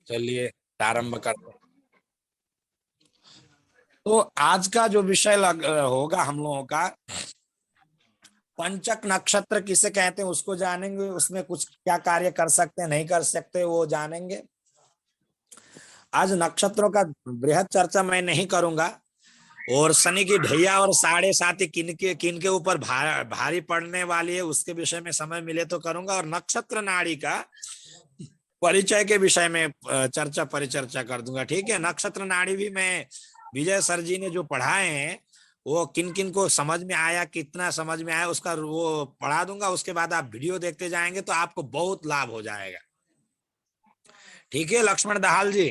चलिए प्रारंभ करते हैं। तो आज का जो विषय होगा हम लोगों का, पंचक नक्षत्र किसे कहते हैं उसको जानेंगे, उसमें कुछ क्या कार्य कर सकते हैं नहीं कर सकते वो जानेंगे। आज नक्षत्रों का बृहद चर्चा मैं नहीं करूंगा, और शनि की ढैया और 7.5 किनके ऊपर भारी पड़ने वाली है उसके विषय में समय मिले तो करूंगा, और नक्षत्र नाड़ी का परिचय के विषय में परिचर्चा कर दूंगा। ठीक है, नक्षत्र नाड़ी भी मैं विजय सर जी ने जो पढ़ाए हैं वो किन किन को समझ में आया, कितना समझ में आया उसका वो पढ़ा दूंगा। उसके बाद आप वीडियो देखते जाएंगे तो आपको बहुत लाभ हो जाएगा। ठीक है लक्ष्मण दाहाल जी,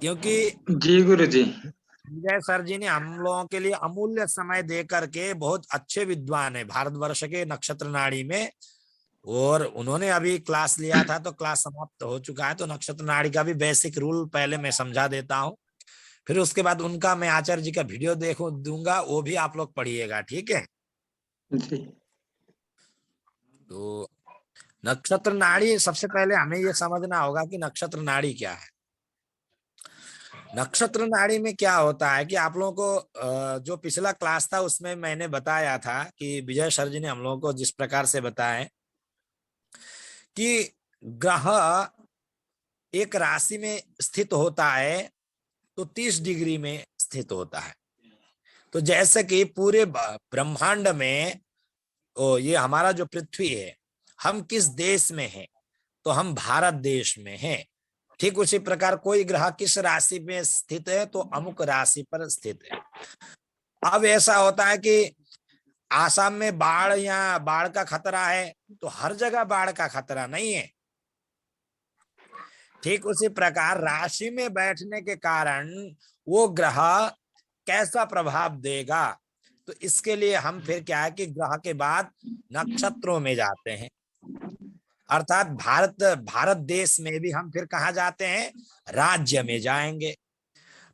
क्योंकि जी गुरु जी। विजय सर जी ने हम लोगों के लिए अमूल्य समय दे करके, बहुत अच्छे विद्वान है भारतवर्ष के नक्षत्र नाड़ी में, और उन्होंने अभी क्लास लिया था तो क्लास समाप्त हो चुका है। तो नक्षत्र नाड़ी का भी बेसिक रूल पहले मैं समझा देता हूँ, फिर उसके बाद उनका मैं आचार्य जी का वीडियो दूंगा, वो भी आप लोग पढ़िएगा। ठीक है, जी तो नक्षत्र नाड़ी सबसे पहले हमें ये समझना होगा कि नक्षत्र नाड़ी क्या है। नक्षत्र नाड़ी में क्या होता है कि आप लोगों को जो पिछला क्लास था उसमें मैंने बताया था कि विजय सर जी ने हम लोगों को जिस प्रकार से बताया कि ग्रह एक राशि में स्थित होता है तो 30 डिग्री में स्थित होता है। तो जैसे कि पूरे ब्रह्मांड में ये हमारा जो पृथ्वी है, हम किस देश में हैं, तो हम भारत देश में हैं। ठीक उसी प्रकार कोई ग्रह किस राशि में स्थित है तो अमुक राशि पर स्थित है। अब ऐसा होता है कि आसाम में बाढ़ या बाढ़ का खतरा है, तो हर जगह बाढ़ का खतरा नहीं है। ठीक उसी प्रकार राशि में बैठने के कारण वो ग्रह कैसा प्रभाव देगा, तो इसके लिए हम फिर क्या है कि ग्रह के बाद नक्षत्रों में जाते हैं। अर्थात भारत देश में भी हम फिर कहाँ जाते हैं, राज्य में जाएंगे।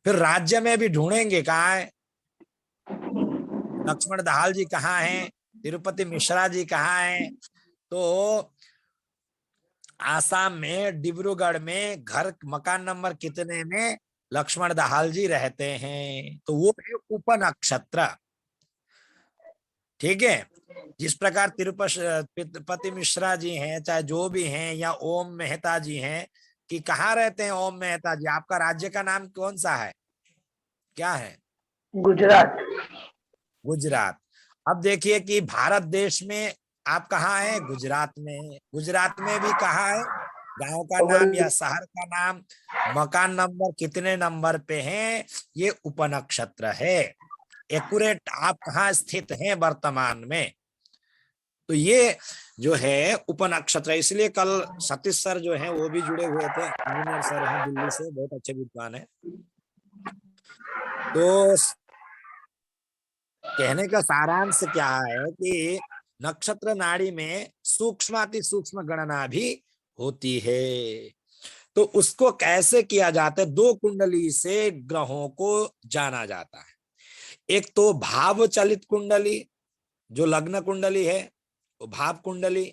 फिर राज्य में भी ढूंढेंगे कहाँ है, लक्ष्मण दाहाल जी कहाँ हैं, तिरुपति मिश्रा जी कहाँ हैं। तो आसाम में डिब्रूगढ़ में घर मकान नंबर कितने में लक्ष्मण दाहाल जी रहते हैं, तो वो है उपनक्षत्र। ठीक है, जिस प्रकार तिरुपति मिश्रा जी हैं, चाहे जो भी हैं, या ओम मेहता जी हैं, कि कहाँ रहते हैं ओम मेहता जी, आपका राज्य का नाम कौन सा है, क्या है? गुजरात। गुजरात। अब देखिए कि भारत देश में आप कहाँ हैं, गुजरात में। गुजरात में भी कहाँ है, गांव का नाम या शहर का नाम, मकान नंबर कितने नंबर पे हैं, ये उपनक्षत्र है। एक्यूरेट आप कहाँ स्थित हैं वर्तमान में, तो ये जो है उपनक्षत्र है। इसलिए कल सतीश सर जो हैं वो भी जुड़े हुए थे, इंजीनियर सर हैं दिल्ली से, बहुत अच्छे विद्वान है। तो कहने का सारांश क्या है कि नक्षत्र नाड़ी में सूक्ष्माति सूक्ष्म गणना भी होती है। तो उसको कैसे किया जाता है, दो कुंडली से ग्रहों को जाना जाता है। एक तो भाव चलित कुंडली जो लग्न कुंडली है, वो भाव कुंडली,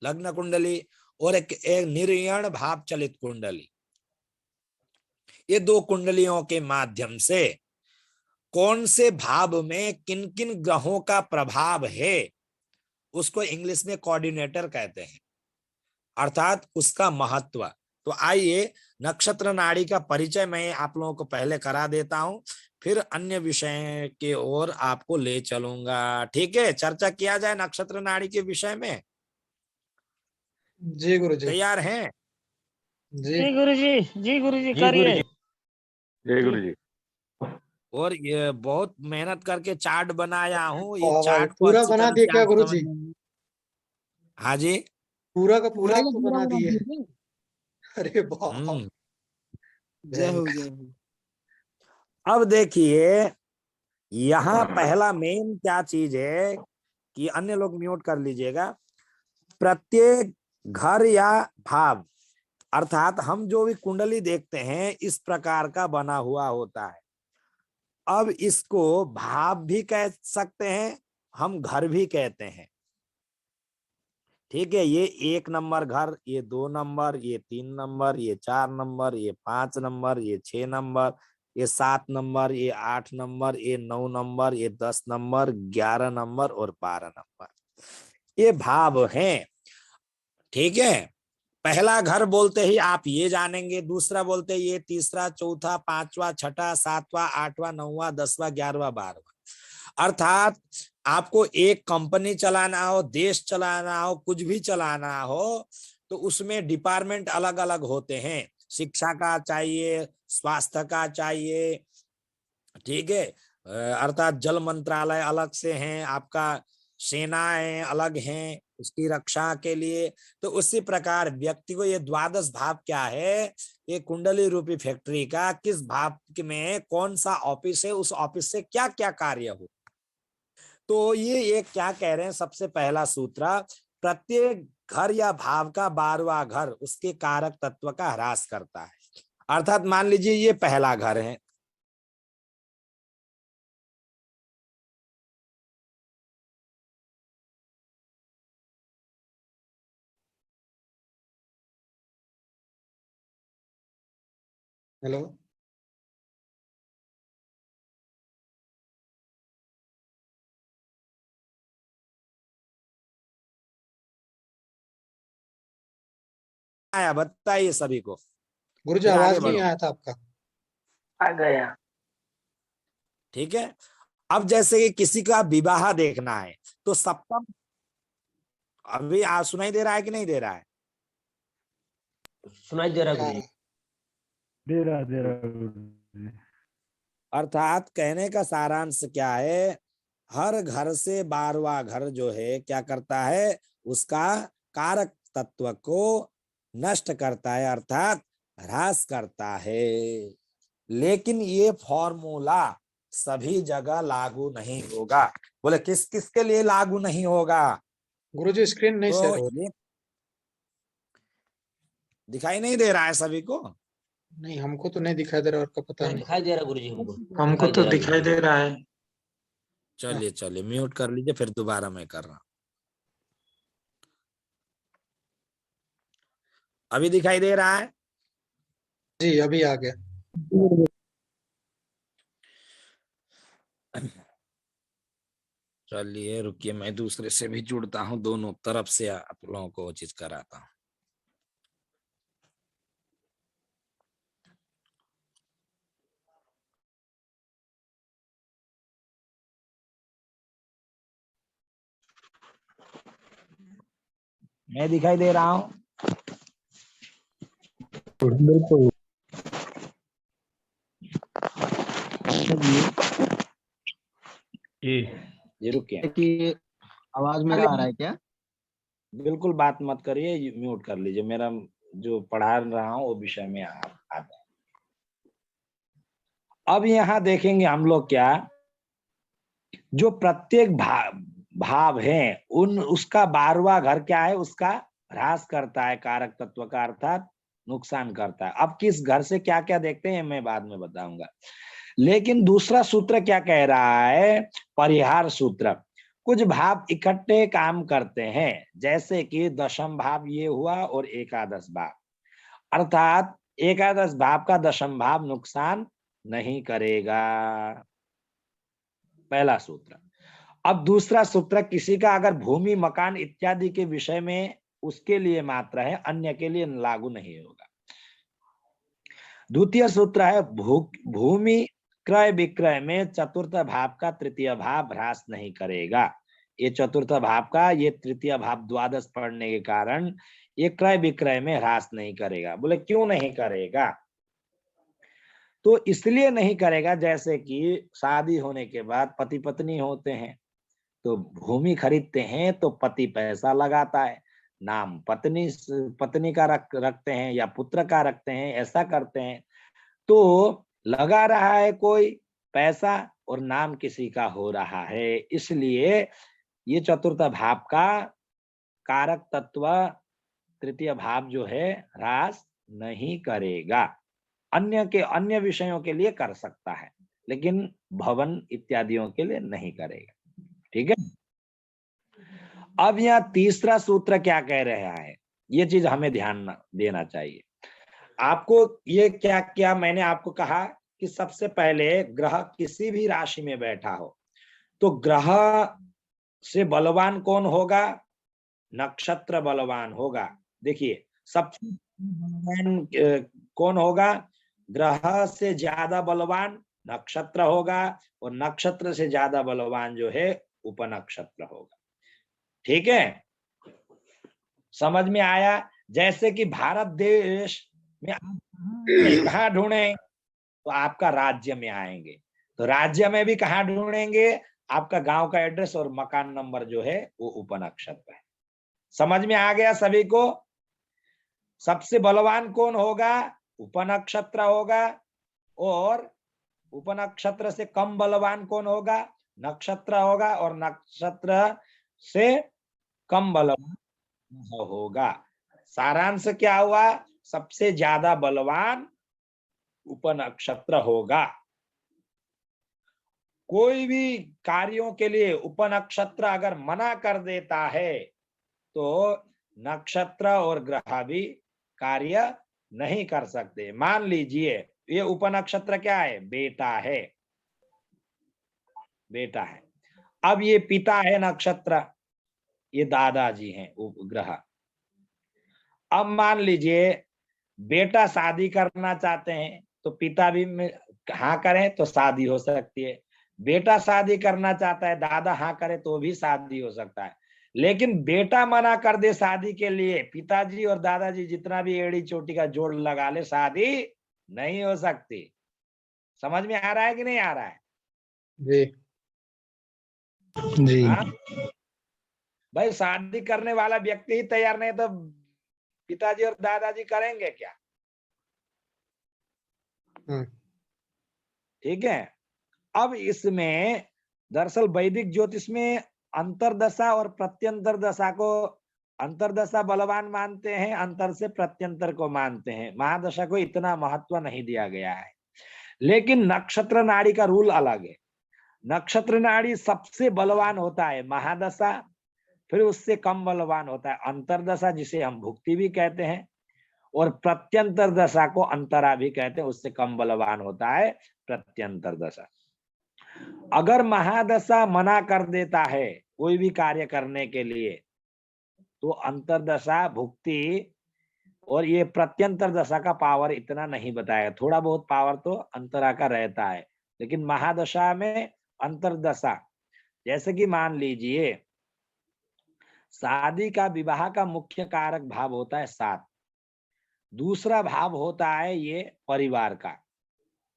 लग्न कुंडली, और एक निर्यण भाव चलित कुंडली। ये दो कुंडलियों के माध्यम से कौन से भाव में किन किन ग्रहों का प्रभाव है उसको इंग्लिश में कोऑर्डिनेटर कहते हैं, अर्थात उसका महत्व। तो आइए नक्षत्र नाड़ी का परिचय मैं आप लोगों को पहले करा देता हूं, फिर अन्य विषय के ओर आपको ले चलूंगा। ठीक है, चर्चा किया जाए नक्षत्र नाड़ी के विषय में। जी गुरु जी। तैयार हैं? जी जी गुरु जी, जी गुरु जी, जी गुरु करिए। जी। जय गुरु जी। और ये बहुत मेहनत करके चार्ट बनाया हूँ, ये वाह वाह, चार्ट को पूरा अच्छी बना तरह दिए से क्या आप गुरु जी? समझ। हाँ जी। पूरा का पूरा पूरा का आपको पूरा बना बना दिए? दिए। अरे वाह, हम्म जय हो, भयंकर। जय हो। अब देखिए यहाँ पहला मेन क्या चीज है कि अन्य लोग म्यूट कर लीजिएगा। प्रत्येक घर या भाव, अर्थात हम जो भी कुंडली देखते हैं इस प्रकार का बना हुआ होता है। अब इसको भाव भी कह सकते हैं, हम घर भी कहते हैं। ठीक है, ये 1 नंबर घर, ये 2 नंबर, ये 3 नंबर, ये 4 नंबर, ये 5 नंबर, ये 6 नंबर, ये 7 नंबर, ये 8 नंबर, ये 9 नंबर, ये 10 नंबर, 11 नंबर और 12 नंबर, ये भाव हैं। ठीक है, पहला घर बोलते ही आप ये जानेंगे, दूसरा बोलते ही ये, तीसरा, चौथा, पांचवा, छठा, सातवां, आठवां, नौवां, 10वां, 11वां, 12वां। अर्थात आपको एक कंपनी चलाना हो, देश चलाना हो, कुछ भी चलाना हो, तो उसमें डिपार्टमेंट अलग अलग होते हैं। शिक्षा का चाहिए, स्वास्थ्य का चाहिए, ठीक है, अर्थात जल मंत्रालय अलग से हैं, आपका सेनाएं अलग हैं उसकी रक्षा के लिए। तो उसी प्रकार व्यक्ति को ये द्वादश भाव क्या है, ये कुंडली रूपी फैक्ट्री का किस भाव में कौन सा ऑफिस है, उस ऑफिस से क्या क्या कार्य हो। तो ये क्या कह रहे हैं, सबसे पहला सूत्र, प्रत्येक घर या भाव का 12वां घर उसके कारक तत्व का ह्रास करता है। अर्थात मान लीजिए ये पहला घर है, हेलो। आया बताइए सभी को, गुरुजी फिर आगे आवाज नहीं बढ़ो। आया था आपका। आ गया। ठीक है, अब जैसे कि किसी का विवाह देखना है तो सप्तम, अभी सुनाई दे रहा है कि नहीं दे रहा है? सुनाई दे रहा हाँ, गुरुजी। दे रहा गुरुजी। अर्थात कहने का सारांश क्या है, हर घर से 12वां घर जो है क्या करता है, उसका कारक तत्व को नष्ट करता है, अर्थात ह्रास करता है। लेकिन ये फॉर्मूला सभी जगह लागू नहीं होगा। बोले किस किस के लिए लागू नहीं होगा? गुरुजी स्क्रीन नहीं तो शेयर हो रही। ये दिखाई नहीं दे रहा है सभी को? नहीं, हमको तो नहीं दिखाई दे रहा, और का पता नहीं नहीं। दिखाई दे रहा गुरुजी, हमको हमको दिखाई तो दे रहा दिखाई गुरुजी। दे रहा है। चलिए चलिए म्यूट कर लीजिए, फिर दोबारा मैं कर रहा हूं। अभी दिखाई दे रहा है? जी अभी आ गया। चलिए रुकिए, मैं दूसरे से भी जुड़ता हूँ, दोनों तरफ से आप लोगों को वो चीज कराता हूँ। मैं दिखाई दे रहा हूँ? बिल्कुल। ये रुकिए, कि आवाज मेरा आ रहा है क्या? बिल्कुल बात मत करिए, म्यूट कर लीजिए। मेरा जो पढ़ा रहा हूँ वो विषय में आप आ जाए। अब यहाँ देखेंगे हम लोग क्या, जो प्रत्येक भाव है उन उसका 12वां घर क्या है, उसका ह्रास करता है कारक तत्व का, अर्थात नुकसान करता है। अब किस घर से क्या क्या देखते हैं मैं बाद में बताऊंगा। लेकिन दूसरा सूत्र क्या कह रहा है, परिहार सूत्र। कुछ भाव इकट्ठे काम करते हैं, जैसे कि दशम भाव ये हुआ और एकादश भाव, अर्थात एकादश भाव का दशम भाव नुकसान नहीं करेगा, पहला सूत्र। अब दूसरा सूत्र, किसी का अगर भूमि मकान इत्यादि के विषय में उसके लिए मात्र है, अन्य के लिए लागू नहीं होगा। द्वितीय सूत्र है भूमि क्रय विक्रय में चतुर्थ भाव का तृतीय भाव ह्रास नहीं करेगा। ये चतुर्थ भाव का ये तृतीय भाव द्वादश पढ़ने के कारण ये क्रय विक्रय में ह्रास नहीं करेगा। बोले क्यों नहीं करेगा? तो इसलिए नहीं करेगा, जैसे कि शादी होने के बाद पति पत्नी होते हैं, तो भूमि खरीदते हैं तो पति पैसा लगाता है, नाम पत्नी का रखते हैं या पुत्र का रखते हैं, ऐसा करते हैं। तो लगा रहा है कोई पैसा और नाम किसी का हो रहा है, इसलिए ये चतुर्थ भाव का कारक तत्व तृतीय भाव जो है ह्रास नहीं करेगा। अन्य विषयों के लिए कर सकता है, लेकिन भवन इत्यादियों के लिए नहीं करेगा। ठीक है। अब यहाँ तीसरा सूत्र क्या कह रहा है, ये चीज हमें ध्यान देना चाहिए। आपको ये क्या क्या मैंने आपको कहा कि सबसे पहले ग्रह किसी भी राशि में बैठा हो तो ग्रह से बलवान कौन होगा, नक्षत्र बलवान होगा। देखिए सबसे बलवान कौन होगा, ग्रह से ज्यादा बलवान नक्षत्र होगा और नक्षत्र से ज्यादा बलवान जो है उपनक्षत्र होगा। ठीक है, समझ में आया। जैसे कि भारत देश में आप कहाँ ढूंढें, तो आपका राज्य में आएंगे, तो राज्य में भी कहाँ ढूंढेंगे, आपका गांव का एड्रेस और मकान नंबर जो है वो उपनक्षत्र है। समझ में आ गया सभी को। सबसे बलवान कौन होगा, उपनक्षत्र होगा, और उपनक्षत्र से कम बलवान कौन होगा, नक्षत्र होगा, और नक्षत्र से कम बलवान होगा। सारांश क्या हुआ, सबसे ज्यादा बलवान उपनक्षत्र होगा। कोई भी कार्यों के लिए उपनक्षत्र अगर मना कर देता है तो नक्षत्र और ग्रह भी कार्य नहीं कर सकते। मान लीजिए ये उपनक्षत्र क्या है, बेटा है, बेटा है। अब ये पिता है नक्षत्र, ये दादाजी हैं ग्रह। अब मान लीजिए बेटा शादी करना चाहते हैं तो पिता भी हाँ करें तो शादी हो सकती है, बेटा शादी करना चाहता है दादा हाँ करे तो भी शादी हो सकता है। लेकिन बेटा मना कर दे शादी के लिए, पिताजी और दादाजी जितना भी एड़ी चोटी का जोड़ लगा ले, शादी नहीं हो सकती। समझ में आ रहा है कि नहीं आ रहा है? जी जी। हाँ? भाई शादी करने वाला व्यक्ति ही तैयार नहीं तो पिताजी और दादाजी करेंगे क्या? ठीक है। अब इसमें दरअसल वैदिक ज्योतिष में अंतरदशा और प्रत्यंतर दशा को, अंतरदशा बलवान मानते हैं, अंतर से प्रत्यंतर को मानते हैं। महादशा को इतना महत्व नहीं दिया गया है। लेकिन नक्षत्र नाड़ी का रूल अलग है। नक्षत्र नाड़ी सबसे बलवान होता है महादशा, फिर उससे कम बलवान होता है अंतरदशा, जिसे हम भुक्ति भी कहते हैं, और प्रत्यंतर दशा को अंतरा भी कहते हैं, उससे कम बलवान होता है प्रत्यंतर दशा। अगर महादशा मना कर देता है कोई भी कार्य करने के लिए तो अंतरदशा, भुक्ति और ये प्रत्यंतर दशा का पावर इतना नहीं बताएगा। थोड़ा बहुत पावर तो अंतरा का रहता है, लेकिन महादशा में अंतरदशा, जैसे कि मान लीजिए शादी का, विवाह का मुख्य कारक भाव होता है 7, दूसरा भाव होता है ये परिवार का,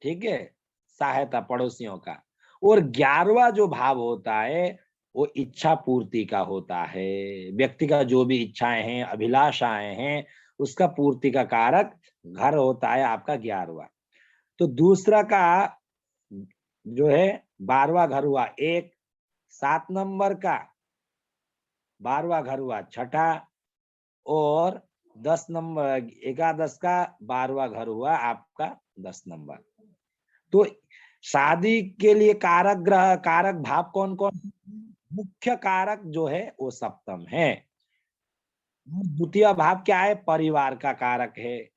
ठीक है, सहायता पड़ोसियों का, और 11वां जो भाव होता है वो इच्छा पूर्ति का होता है। व्यक्ति का जो भी इच्छाएं हैं, अभिलाषाएं हैं, उसका पूर्ति का कारक घर होता है आपका 11वां। तो दूसरा का जो है 12वां घर हुआ 1, 7 नंबर का 12वां घर हुआ 6ठा, और 10 नंबर एकादश का 12वां घर हुआ आपका 10 नंबर। तो शादी के लिए कारक ग्रह, कारक भाव कौन कौन? मुख्य कारक जो है वो सप्तम है। द्वितीय भाव क्या है? परिवार का कारक है।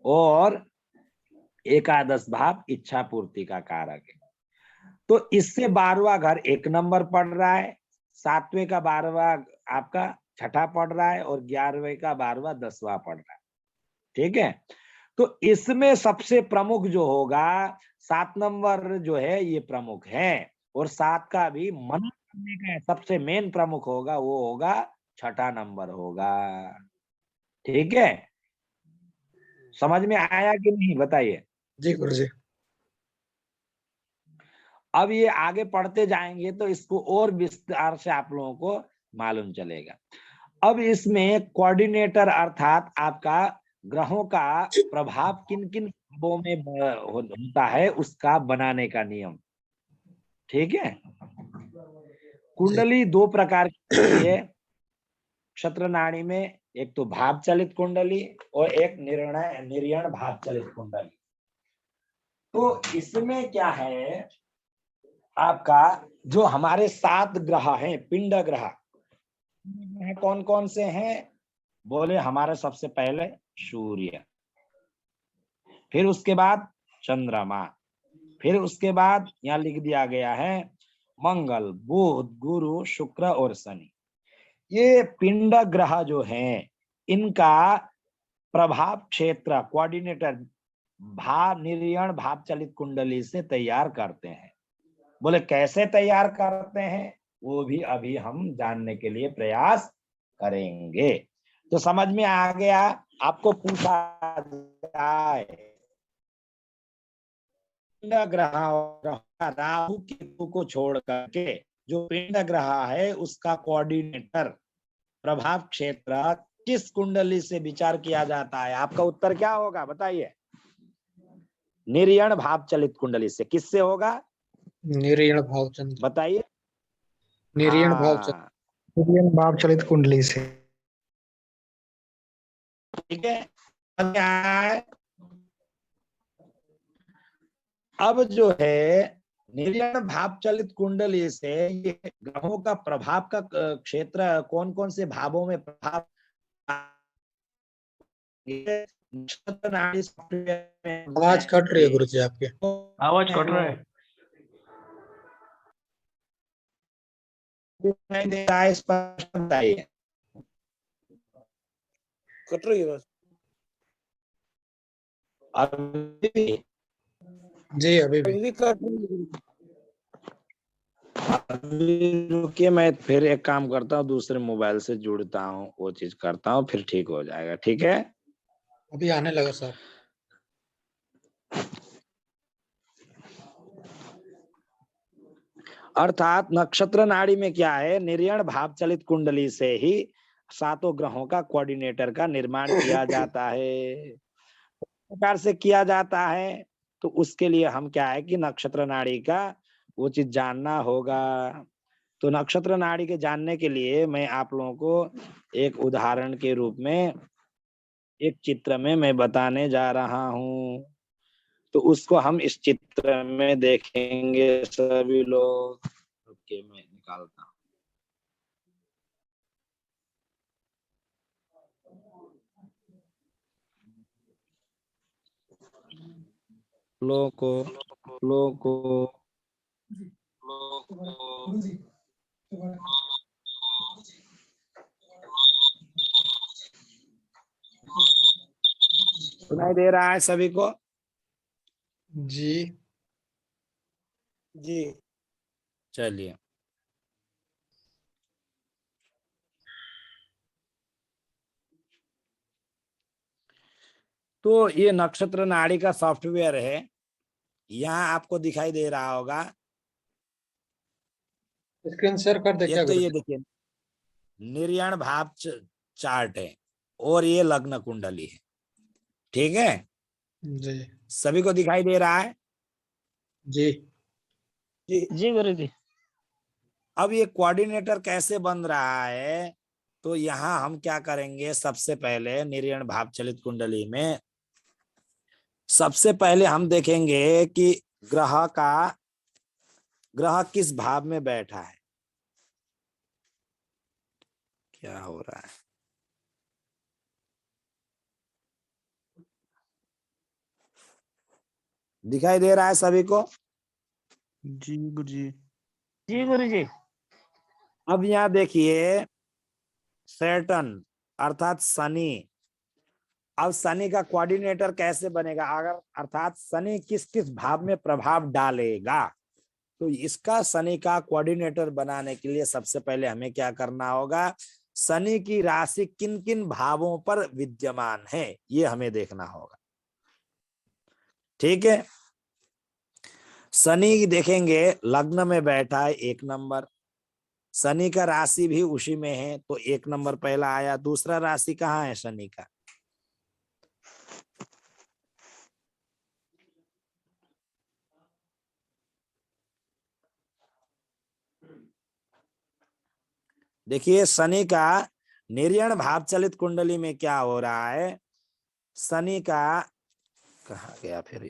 और एकादश भाव इच्छा पूर्ति का कारक है। तो इससे 12वां घर 1 नंबर पड़ रहा है, 7वें का 12वां आपका 6ठा पड़ रहा है, और 11वें का 12वां 10वां पड़ रहा है। ठीक है। तो इसमें सबसे प्रमुख जो होगा 7 नंबर जो है ये प्रमुख है, और 7 का भी मना करने का सबसे मेन प्रमुख होगा, वो होगा 6ठा नंबर होगा। ठीक है, समझ में आया कि नहीं बताइए? जी गुरुजी। अब ये आगे पढ़ते जाएंगे तो इसको और विस्तार से आप लोगों को मालूम चलेगा। अब इसमें कोऑर्डिनेटर अर्थात आपका ग्रहों का प्रभाव किन किन भावों में होता है उसका बनाने का नियम। ठीक है। कुंडली 2 प्रकार की है नक्षत्र नाड़ी में, एक तो भाव चलित कुंडली और एक निर्यण भाव चलित कुंडली। तो इसमें क्या है, आपका जो हमारे 7 ग्रह हैं, पिंड ग्रह, कौन कौन से हैं? बोले हमारे सबसे पहले सूर्य, फिर उसके बाद चंद्रमा, फिर उसके बाद यहाँ लिख दिया गया है मंगल, बुध, गुरु, शुक्र और शनि। ये पिंड ग्रह जो हैं, इनका प्रभाव क्षेत्र कोऑर्डिनेटर भाव निर्यण भाव चलित कुंडली से तैयार करते हैं। बोले कैसे तैयार करते हैं, वो भी अभी हम जानने के लिए प्रयास करेंगे। तो समझ में आ गया? आपको पूछा जाए पिंड ग्रह राहु केतु को छोड़ करके जो पिंड ग्रह है उसका कोऑर्डिनेटर प्रभाव क्षेत्र किस कुंडली से विचार किया जाता है, आपका उत्तर क्या होगा बताइए? निर्यण भाव चलित कुंडली से। किससे होगा निर्यण भावचंद्र, बताइए? निर्यण भावचंद्र, निर्यण भाव चलित कुंडली से। ठीक है। अब जो है निर्यण भाव चलित कुंडली से ये ग्रहों का प्रभाव का क्षेत्र कौन कौन से भावों में प्रभाव, नक्षत्र नाड़ी सॉफ्टवेयर में आवाज कट रही है गुरुजी आपके। आवाज कट रहा है। नहीं दे रहा है, स्पष्ट बताइए। कट रही है बस। अभी जी अभी भी। अभी कट रही है। अभी रुकिए, मैं फिर एक काम करता हूँ, दूसरे मोबाइल से जुड़ता हूँ, वो चीज करता हूँ, फिर ठीक हो जाएगा। ठीक है। अभी आने लगा सर। अर्थात नक्षत्र नाड़ी में क्या है, निर्यण भाव चलित कुंडली से ही सातों ग्रहों का कोऑर्डिनेटर का निर्माण किया जाता है। प्रकार से किया जाता है, तो उसके लिए हम क्या है कि नक्षत्र नाड़ी का वो चीज जानना होगा। तो नक्षत्र नाड़ी के जानने के लिए मैं आप लोगों को एक उदाहरण के रूप में एक चित्र में मैं बताने जा रहा हूं, तो उसको हम इस चित्र में देखेंगे सभी लोग। ओके, मैं निकालता हूं। लोको लोको सुनाई दे रहा है सभी को? जी जी चलिए, तो ये नक्षत्र नाड़ी का सॉफ्टवेयर है, यहाँ आपको दिखाई दे रहा होगा। स्क्रीन शेयर कर दे क्या एक तो ये गुरुजी? देखिए निर्यण भाव चार्ट है और ये लग्न कुंडली है। ठीक है, जी सभी को दिखाई दे रहा है? जी जी जी गुरुजी। अब ये कोऑर्डिनेटर कैसे बन रहा है, तो यहाँ हम क्या करेंगे, सबसे पहले निर्यण भाव चलित कुंडली में सबसे पहले हम देखेंगे कि ग्रह किस भाव में बैठा है। क्या हो रहा है? दिखाई दे रहा है सभी को? जी गुरुजी। जी गुरुजी। अब यहाँ देखिए सैटर्न अर्थात शनि। अब शनि का कोऑर्डिनेटर कैसे बनेगा, अगर अर्थात शनि किस किस भाव में प्रभाव डालेगा, तो इसका शनि का कोऑर्डिनेटर बनाने के लिए सबसे पहले हमें क्या करना होगा, शनि की राशि किन किन भावों पर विद्यमान है ये हमें देखना होगा। ठीक है, शनि देखेंगे लग्न में बैठा है 1 नंबर, शनि का राशि भी उसी में है, तो 1 नंबर पहला आया। दूसरा राशि कहाँ है शनि का, देखिए शनि का निर्यण भाव चलित कुंडली में क्या हो रहा है, शनि का कहा गया फिर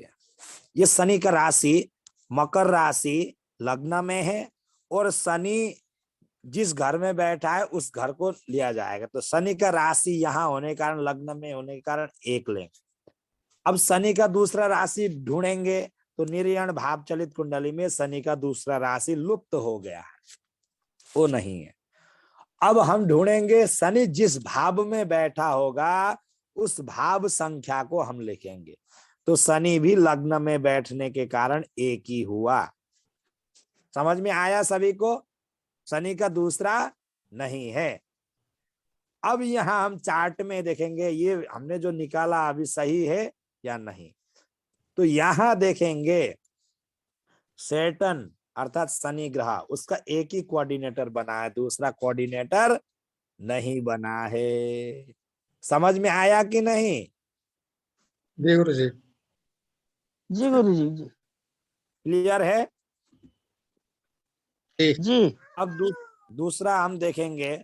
ये शनि का राशि मकर राशि लग्न में है और शनि जिस घर में बैठा है उस घर को लिया जाएगा। तो शनि का राशि यहाँ होने के कारण, लग्न में होने के कारण 1 लेंगे। अब शनि का दूसरा राशि ढूंढेंगे तो निर्यण भाव चलित कुंडली में शनि का दूसरा राशि लुप्त हो गया है, वो नहीं है। अब हम ढूंढेंगे शनि जिस भाव में बैठा होगा उस भाव संख्या को हम लिखेंगे। तो शनि भी लग्न में बैठने के कारण 1 ही हुआ। समझ में आया सभी को? शनि का दूसरा नहीं है। अब यहां हम चार्ट में देखेंगे ये हमने जो निकाला अभी सही है या नहीं। तो यहां देखेंगे सैटर्न अर्थात शनि ग्रह, उसका एक ही कोऑर्डिनेटर बना है, दूसरा कोऑर्डिनेटर नहीं बना है। समझ में आया कि नहीं? जी गुरु जी। जी गुरु जी। जी क्लियर है? जी। अब दूसरा हम देखेंगे,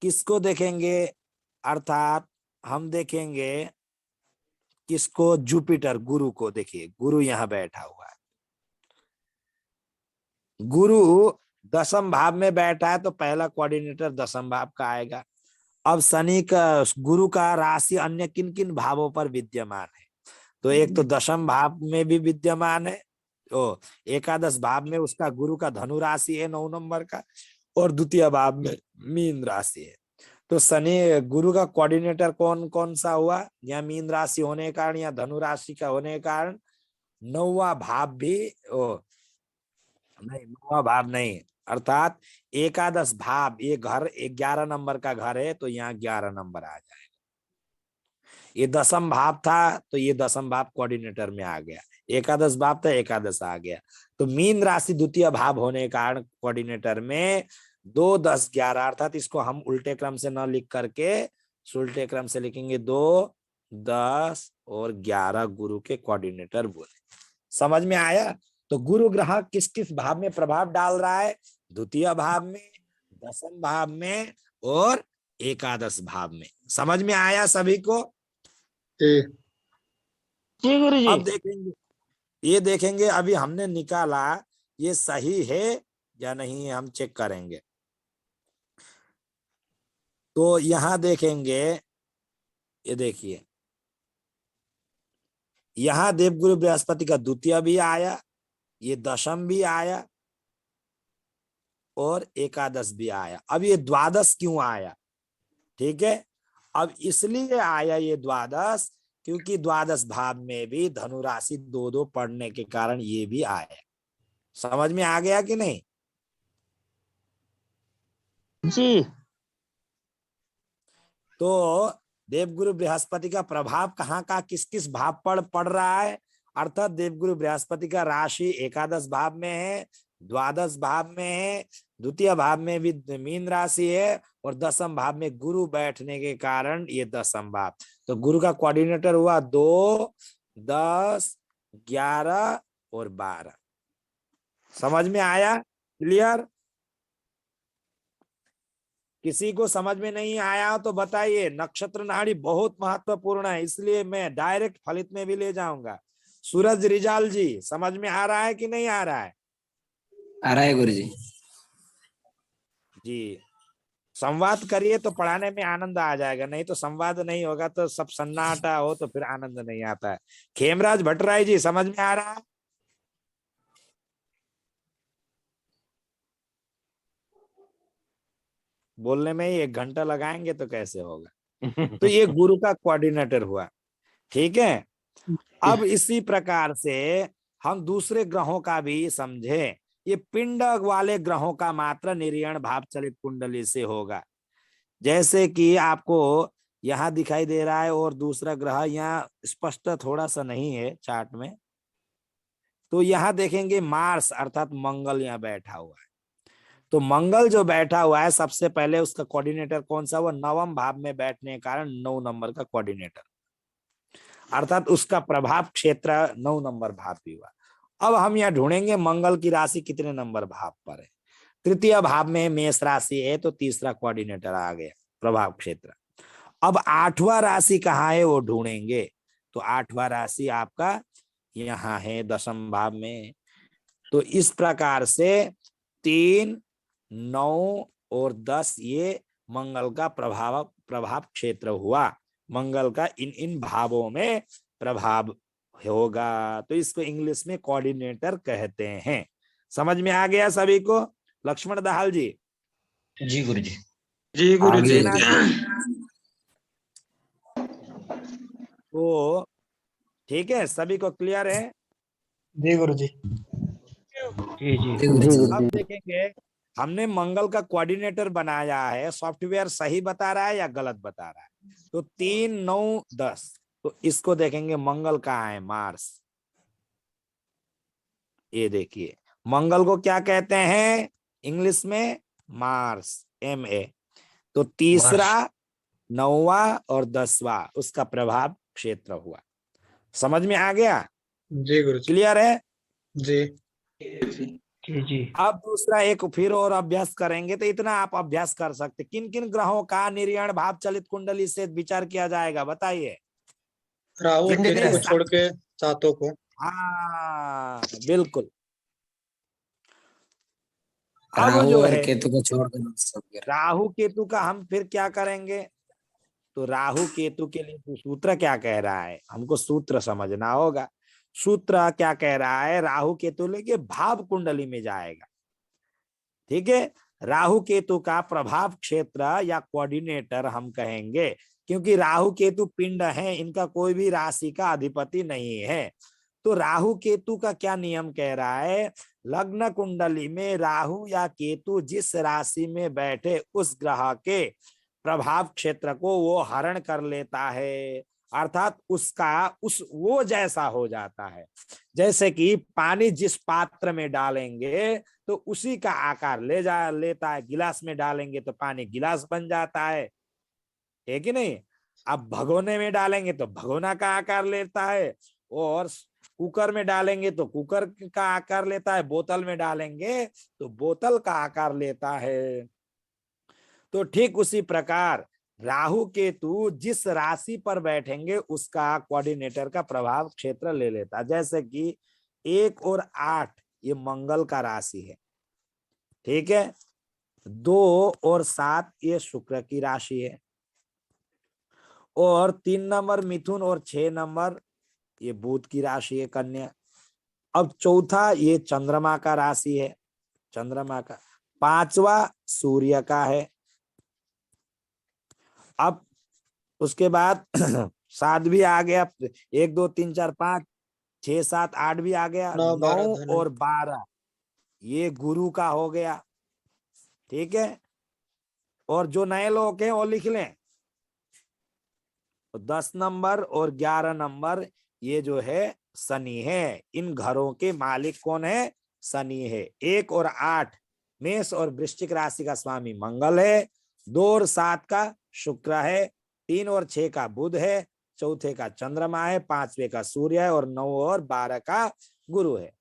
किसको देखेंगे? अर्थात हम देखेंगे किसको? जुपिटर, गुरु को। देखिए गुरु यहां बैठा हुआ है, गुरु दशम भाव में बैठा है तो पहला कोऑर्डिनेटर दशम भाव का आएगा। अब शनि का, गुरु का राशि अन्य किन किन भावों पर विद्यमान है? तो एक तो दशम भाव में भी विद्यमान है, तो एकादश भाव में उसका गुरु का धनु राशि है 9 नंबर का, और द्वितीय भाव में मीन राशि है। तो शनि गुरु का कोऑर्डिनेटर कौन कौन सा हुआ? या मीन राशि होने के कारण या धनु राशि का होने के कारण 9वां भाव भी नहीं, 9वां भाव नहीं, अर्थात एकादश भाव, ये घर 11 नंबर का घर है तो यहाँ 11 नंबर आ जाएगा। ये दशम भाव था तो ये दशम भाव कोऑर्डिनेटर में आ गया, एकादश भाव था एकादश आ गया। तो मीन राशि द्वितीय भाव होने के कारण कोऑर्डिनेटर में 2, 10, 11, अर्थात इसको हम उल्टे क्रम से न लिख करके उल्टे क्रम से लिखेंगे 2, 10 और 11 गुरु के कोऑर्डिनेटर बोले। समझ में आया? तो गुरु ग्रह किस किस भाव में प्रभाव डाल रहा है? द्वितीय भाव में, दशम भाव में और एकादश भाव में। समझ में आया सभी को? जी जी गुरु जी। अब देखेंगे, ये देखेंगे अभी हमने निकाला ये सही है या नहीं, हम चेक करेंगे। तो यहां देखेंगे, ये देखिए यहां देवगुरु बृहस्पति का द्वितीय भी आया, ये दशम भी आया और एकादश भी आया। अब ये द्वादश क्यों आया? ठीक है, अब इसलिए आया ये द्वादश क्योंकि द्वादश भाव में भी धनु राशि 2-2 पढ़ने के कारण ये भी आया। समझ में आ गया कि नहीं? जी। तो देवगुरु बृहस्पति का प्रभाव कहाँ का किस किस भाव पर पड़ रहा है? अर्थात देवगुरु बृहस्पति का राशि एकादश भाव में है, द्वादश भाव में है, द्वितीय भाव में भी मीन राशि है और दशम भाव में गुरु बैठने के कारण ये दशम भाव। तो गुरु का कोऑर्डिनेटर हुआ 2, 10, 11 और 12। समझ में आया? क्लियर? किसी को समझ में नहीं आया तो बताइए। नक्षत्र नाड़ी बहुत महत्वपूर्ण है, इसलिए मैं डायरेक्ट फलित में भी ले जाऊंगा। सूरज रिजाल जी, समझ में आ रहा है कि नहीं आ रहा है? आ रहा है गुरुजी। जी, संवाद करिए तो पढ़ाने में आनंद आ जाएगा, नहीं तो संवाद नहीं होगा तो सब सन्नाटा हो तो फिर आनंद नहीं आता है। खेमराज भट्टराय जी, समझ में आ रहा है? बोलने में ही 1 घंटा लगाएंगे तो कैसे होगा? तो ये गुरु का कोऑर्डिनेटर हुआ, ठीक है। अब इसी प्रकार से हम दूसरे ग्रहों का भी समझे। ये पिंड वाले ग्रहों का मात्र निर्यण भाव चलित कुंडली से होगा, जैसे कि आपको यहाँ दिखाई दे रहा है, और दूसरा ग्रह यहाँ स्पष्ट थोड़ा सा नहीं है चार्ट में। तो यहाँ देखेंगे मार्स अर्थात मंगल यहाँ बैठा हुआ है। तो मंगल जो बैठा हुआ है, सबसे पहले उसका कोऑर्डिनेटर कौन सा हुआ? 9वें भाव में बैठने के कारण 9 नंबर का कोऑर्डिनेटर, अर्थात उसका प्रभाव क्षेत्र 9 नंबर भाव भी हुआ। अब हम यहाँ ढूंढेंगे मंगल की राशि कितने नंबर भाव पर है। तृतीय भाव में मेष राशि है तो तीसरा कोऑर्डिनेटर आ गया, प्रभाव क्षेत्र। अब 8वां राशि कहाँ है वो ढूंढेंगे। तो 8वां राशि आपका यहाँ है दशम भाव में। तो इस प्रकार से 3, 9 और 10 ये मंगल का प्रभाव क्षेत्र हुआ। मंगल का इन इन भावों में प्रभाव होगा, तो इसको इंग्लिश में कोऑर्डिनेटर कहते हैं। समझ में आ गया सभी को? लक्ष्मण दाहाल जी। जी गुरुजी। जी गुरुजी। तो ठीक है, सभी को क्लियर है? जी गुरुजी। जी जी जी गुरुजी। अब देखेंगे हमने मंगल का कोऑर्डिनेटर बनाया है, सॉफ्टवेयर सही बता रहा है या गलत बता रहा है। तो 3, 9, 10, तो इसको देखेंगे मंगल कहाँ है, मार्स। ये देखिए मंगल को क्या कहते हैं इंग्लिश में, मार्स, MA। तो तीसरा, 9वां और 10वां उसका प्रभाव क्षेत्र हुआ। समझ में आ गया? जी गुरुजी। क्लियर है? जी। जी जी। अब दूसरा एक फिर और अभ्यास करेंगे, तो इतना आप अभ्यास कर सकते। किन किन ग्रहों का निर्यण भाव चलित कुंडली से विचार किया जाएगा, बताइए। राहु और जितने केतु को सा- छोड़ के सातों को। हाँ बिल्कुल। अब राहु जो और है केतु को छोड़कर सब गिरा। राहु केतु का हम फिर क्या करेंगे, तो राहु केतु के लिए तो सूत्र क्या कह रहा है, हमको सूत्र समझना होगा। सूत्र क्या कह रहा है, राहु केतु लेके भाव कुंडली में जाएगा। ठीक है, राहु केतु का प्रभाव क्षेत्र या कोऑर्डिनेटर हम कहेंगे, क्योंकि राहु केतु पिंड है, इनका कोई भी राशि का अधिपति नहीं है। तो राहु केतु का क्या नियम कह रहा है, लग्न कुंडली में राहु या केतु जिस राशि में बैठे उस ग्रह के प्रभाव क्षेत्र को वो हरण कर लेता है, अर्थात उसका वो जैसा हो जाता है। जैसे कि पानी जिस पात्र में डालेंगे तो उसी का आकार लेता है। गिलास में डालेंगे तो पानी गिलास बन जाता है कि नहीं? अब भगोने में डालेंगे तो भगोना का आकार लेता है, और कुकर में डालेंगे तो कुकर का आकार लेता है, बोतल में डालेंगे तो बोतल का आकार लेता है। तो ठीक उसी प्रकार राहु केतु जिस राशि पर बैठेंगे उसका कोऑर्डिनेटर का प्रभाव क्षेत्र ले लेता है। जैसे कि 1 और 8 ये मंगल का राशि है, ठीक है। 2 और 7 ये शुक्र की राशि है, और 3 नंबर मिथुन और 6 नंबर ये बुध की राशि है, कन्या। अब चौथा ये चंद्रमा का राशि है, चंद्रमा का। 5वां सूर्य का है। अब उसके बाद 7 भी आ गया, 1 2 3 4 5 6 7 8 भी आ गया। 9, 9 12 धनु। और 12 ये गुरु का हो गया, ठीक है। और जो नए लोग हैं वो लिख लें, तो 10 नंबर और 11 नंबर ये जो है शनि है। इन घरों के मालिक कौन है, शनि है। 1 और 8 मेष और वृश्चिक राशि का स्वामी मंगल है। 2 और 7 का शुक्र है। 3 और 6 का बुध है। चौथे का चंद्रमा है। 5वें का सूर्य है, और 9 और 12 का गुरु है।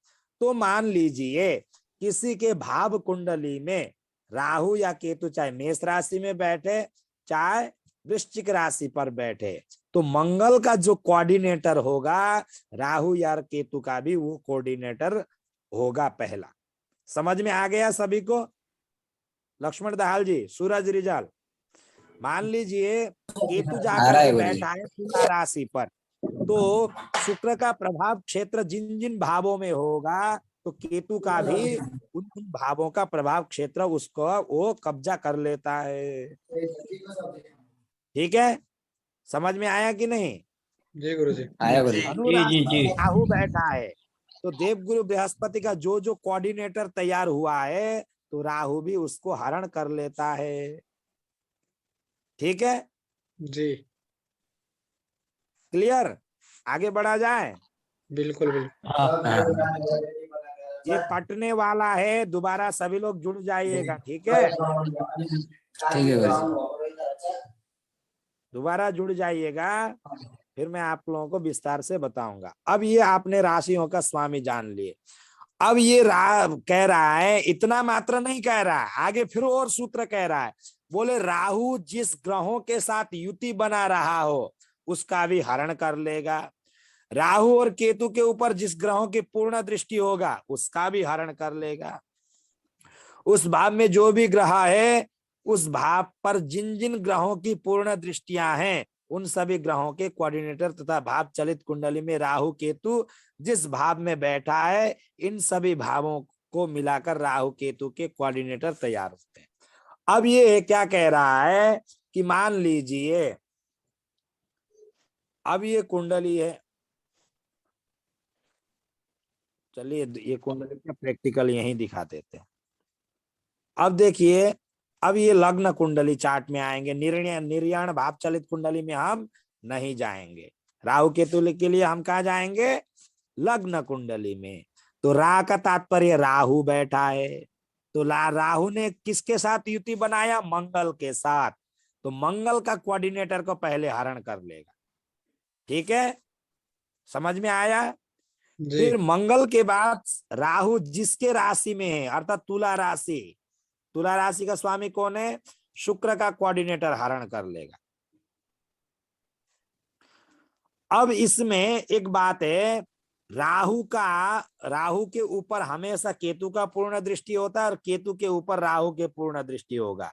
तो मान लीजिए किसी के भाव कुंडली में राहु या केतु चाहे मेष राशि में बैठे चाहे वृश्चिक राशि पर बैठे, तो मंगल का जो कोऑर्डिनेटर होगा राहु या केतु का भी वो कोऑर्डिनेटर होगा पहला। समझ में आ गया सभी को? लक्ष्मण दाहाल जी, सूरज रिजाल, मान लीजिए केतु जाकर के बैठा है तुला राशि पर, तो शुक्र का प्रभाव क्षेत्र जिन जिन भावों में होगा, तो केतु का भी उन उन भावों का प्रभाव क्षेत्र उसको वो कब्जा कर लेता है। ठीक है, समझ में आया कि नहीं? जी गुरुजी। आया गुरुजी। धनुराशि में राहु बैठा है, तो देवगुरु बृहस्पति का जो जो कोऑर्डिनेटर तैयार हुआ है, तो राहु भी उसको हरण कर लेता है। ठीक है, जी क्लियर? आगे बढ़ा जाए। बिल्कुल बिल्कुल। ये कटने वाला है, दोबारा सभी लोग जुड़ जाइएगा, ठीक है? ठीक है गुरुजी। दोबारा जुड़ जाइएगा, फिर मैं आप लोगों को विस्तार से बताऊंगा। अब ये आपने राशियों का स्वामी जान लिए। अब ये कह रहा है, इतना मात्र नहीं कह रहा है, आगे फिर और सूत्र कह रहा है। बोले राहु जिस ग्रहों के साथ युति बना रहा हो उसका भी हरण कर लेगा। राहु और केतु के ऊपर जिस ग्रहों की पूर्ण दृष्टि होगा उसका भी हरण कर लेगा। उस भाव में जो भी ग्रह है, उस भाव पर जिन जिन ग्रहों की पूर्ण दृष्टियां हैं, उन सभी ग्रहों के कोऑर्डिनेटर तथा भाव चलित कुंडली में राहु केतु जिस भाव में बैठा है, इन सभी भावों को मिलाकर राहु केतु के कोऑर्डिनेटर तैयार होते हैं। अब ये क्या कह रहा है कि मान लीजिए अब ये कुंडली है, चलिए ये कुंडली का प्रैक्टिकल यहीं दिखा देते हैं। अब देखिए, अब ये लग्न कुंडली चार्ट में आएंगे, निर्याण भाव चलित कुंडली में हम नहीं जाएंगे। राहु केतु के लिए हम कहा जाएंगे? लग्न कुंडली में। तो रा का तात्पर्य राहु बैठा है, तो राहु ने किसके साथ युति बनाया? मंगल के साथ। तो मंगल का कोऑर्डिनेटर को पहले हरण कर लेगा। ठीक है, समझ में आया? फिर मंगल के बाद राहु जिसके राशि में है, अर्थात तुला राशि, तुला राशि का स्वामी कौन है? शुक्र का कोऑर्डिनेटर हरण कर लेगा। अब इसमें एक बात है, राहु के ऊपर हमेशा केतु का पूर्ण दृष्टि होता है और केतु के ऊपर राहु के पूर्ण दृष्टि होगा।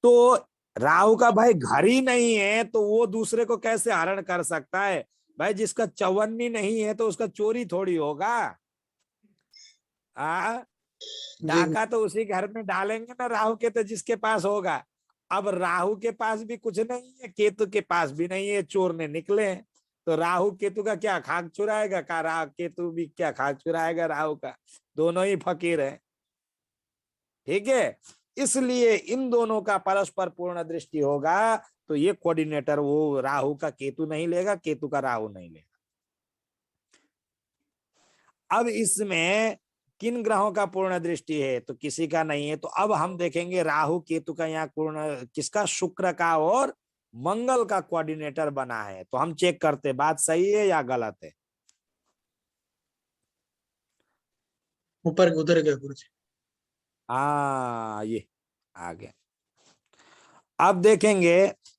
तो राहु का भाई घर ही नहीं है, तो वो दूसरे को कैसे हरण कर सकता है? भाई जिसका चौवन्नी नहीं है तो उसका चोरी थोड़ी होगा। डाका तो उसी घर में डालेंगे ना राहु के, तो जिसके पास होगा। अब राहु के पास भी कुछ नहीं है, केतु के पास भी नहीं है, चोर ने निकले हैं, तो राहु केतु का क्या खाक चुराएगा? का केतु भी क्या खाक चुराएगा राहु का? दोनों ही फकीर है। ठीक है, इसलिए इन दोनों का परस्पर पूर्ण दृष्टि होगा, तो ये कोऑर्डिनेटर वो राहु का केतु नहीं लेगा, केतु का राहु नहीं लेगा। अब इसमें किन ग्रहों का पूर्ण दृष्टि है? तो किसी का नहीं है। तो अब हम देखेंगे राहु केतु का यहाँ पूर्ण किसका? शुक्र का और मंगल का कोऑर्डिनेटर बना है। तो हम चेक करते बात सही है या गलत है। ऊपर उधर गया गुरुजी। ये आ गया। अब देखेंगे,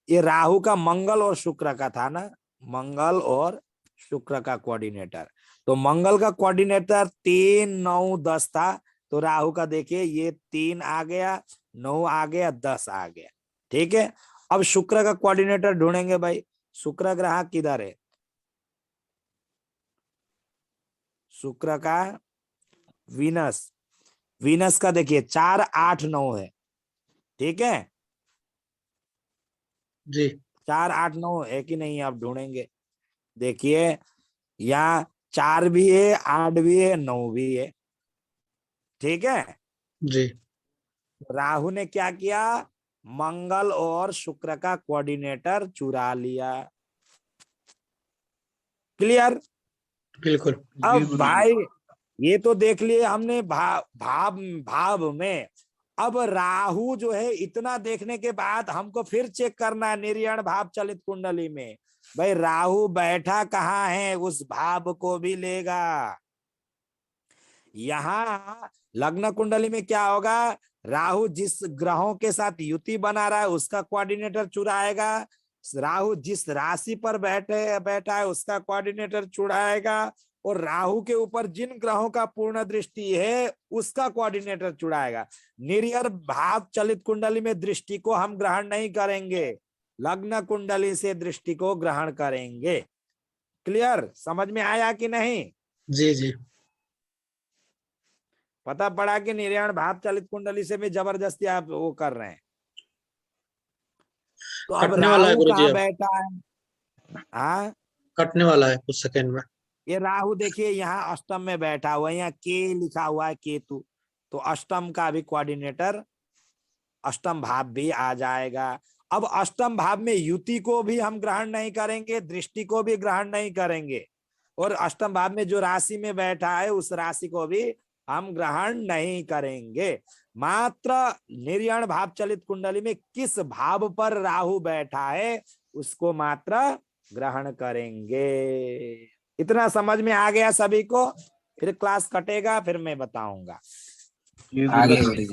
ये राहु का मंगल और शुक्र का था ना, मंगल और शुक्र का कोऑर्डिनेटर। तो मंगल का कोऑर्डिनेटर 3, 9, 10 था। तो राहु का देखिए, ये 3 आ गया, 9 आ गया, 10 आ गया। ठीक है, अब शुक्र का कोऑर्डिनेटर ढूंढेंगे भाई। शुक्र ग्रह किधर है? शुक्र का वीनस, वीनस का देखिए 4, 8, 9 है। ठीक है जी, 4, 8, 9 है कि नहीं? आप ढूंढेंगे। देखिए यहाँ 4 भी है, 8 भी है, 9 भी है। ठीक है जी, राहु ने क्या किया? मंगल और शुक्र का कोऑर्डिनेटर चुरा लिया। क्लियर? बिल्कुल। अब भाई ये तो देख लिए हमने भाव में। अब राहु जो है, इतना देखने के बाद हमको फिर चेक करना है निर्यण भाव चलित कुंडली में, भाई राहु बैठा कहाँ है, उस भाव को भी लेगा। यहाँ लग्न कुंडली में क्या होगा? राहु जिस ग्रहों के साथ युति बना रहा है उसका कोऑर्डिनेटर चुराएगा, राहु जिस राशि पर बैठा है उसका कोऑर्डिनेटर चुराएगा, और राहु के ऊपर जिन ग्रहों का पूर्ण दृष्टि है उसका कोऑर्डिनेटर चुराएगा। निर्यण भाव चलित कुंडली में दृष्टि को हम ग्रहण नहीं करेंगे, लग्न कुंडली से दृष्टि को ग्रहण करेंगे। क्लियर? समझ में आया कि नहीं? जी जी, पता पड़ा कि निर्यण भाव चलित कुंडली से भी जबरदस्ती आप वो कर रहे हैं। तो अब कटने वाला है राहु गुरुजी, कहाँ अब बैठा है? हाँ, कटने वाला है कुछ सेकंड में। ये राहु देखिए यहाँ अष्टम में बैठा हुआ है, यहाँ के लिखा हुआ है केतु, तो अष्टम का भी कोऑर्डिनेटर अष्टम भाव भी आ जाएगा। अब अष्टम भाव में युति को भी हम ग्रहण नहीं करेंगे, दृष्टि को भी ग्रहण नहीं करेंगे, और अष्टम भाव में जो राशि में बैठा है उस राशि को भी हम ग्रहण नहीं करेंगे। मात्र निर्यण भाव चलित कुंडली में किस भाव पर राहु बैठा है उसको मात्र ग्रहण करेंगे। इतना समझ में आ गया सभी को? फिर क्लास कटेगा, फिर मैं बताऊंगा। आगे गुरुजी।